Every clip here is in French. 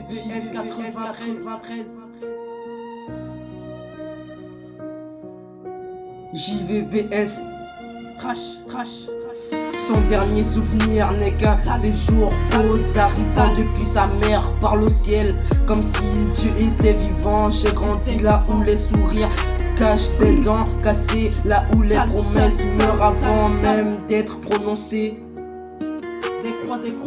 JVVS 93. JVVS Trash. Son dernier souvenir n'est qu'un séjour faux arrivant depuis sa mère parle au ciel comme si Dieu était vivant. J'ai grandi là où les sourires cachent des dents cassées, là où les promesses meurent avant même d'être prononcées.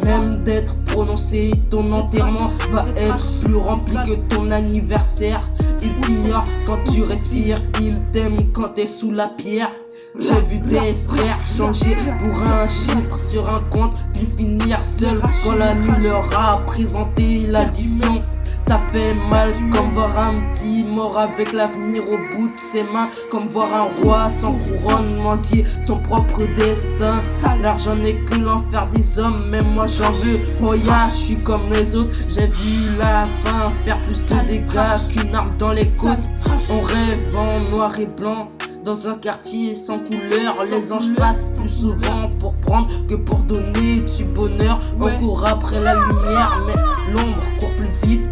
Même d'être prononcé, ton enterrement va être plus rempli que ton anniversaire. Il t'ignore quand tu respires, il t'aime quand t'es sous la pierre. J'ai vu des frères changer pour un chiffre sur un compte, puis finir seul quand la nuit leur a présenté l'addition. Ça fait mal comme voir un petit mort avec l'avenir au bout de ses mains, comme voir un roi sans couronne mendier son propre destin. L'argent n'est que l'enfer des hommes, mais moi j'en veux. Oh yeah, je suis comme les autres, j'ai vu la fin faire plus de dégâts qu'une arme dans les côtes. On rêve en noir et blanc dans un quartier sans couleur. Les anges passent plus souvent pour prendre que pour donner du bonheur. On court après la lumière, mais l'ombre court plus vite.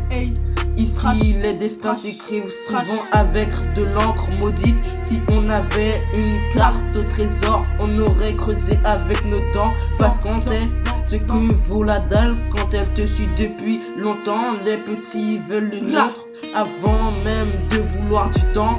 Ici les destins s'écrivent souvent avec de l'encre maudite. Si on avait une carte au trésor, on aurait creusé avec nos dents, parce qu'on sait ce que vaut la dalle quand elle te suit depuis longtemps. Les petits veulent le nôtre avant même de vouloir du temps.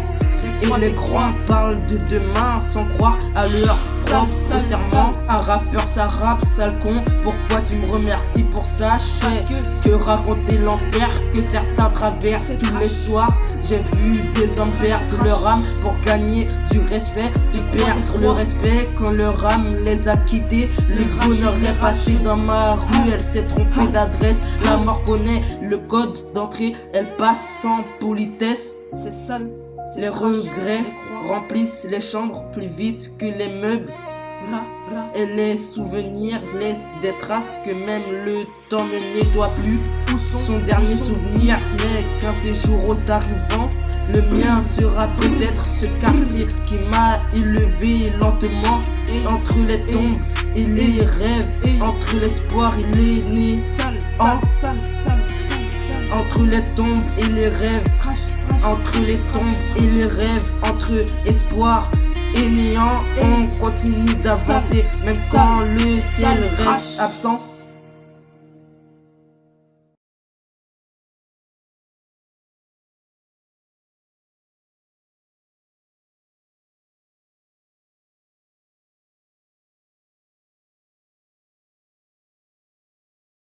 Et les grands parlent de demain sans croire à leur propre serment. Un rappeur ça rappe, sale con, pourquoi tu me remercies pour ça? Je sais que raconter l'enfer que certains traversent tous les soirs. J'ai vu des hommes perdre leur âme pour gagner du respect, puis perdre le respect quand leur âme les a quittés. Le bonheur est passé dans ma rue, elle s'est trompée d'adresse. La mort connaît le code d'entrée, elle passe sans politesse. C'est sale. Les regrets remplissent les chambres plus vite que les meubles. Et les souvenirs laissent des traces que même le temps ne nettoie plus. Son dernier souvenir n'est qu'un séjour aux arrivants. Le mien sera peut-être ce quartier qui m'a élevé lentement. Entre les tombes et les rêves, entre l'espoir et les nés. Entre les tombes et les rêves, entre les tombes et les rêves, entre espoir et néant, on continue d'avancer, même quand le ciel reste absent.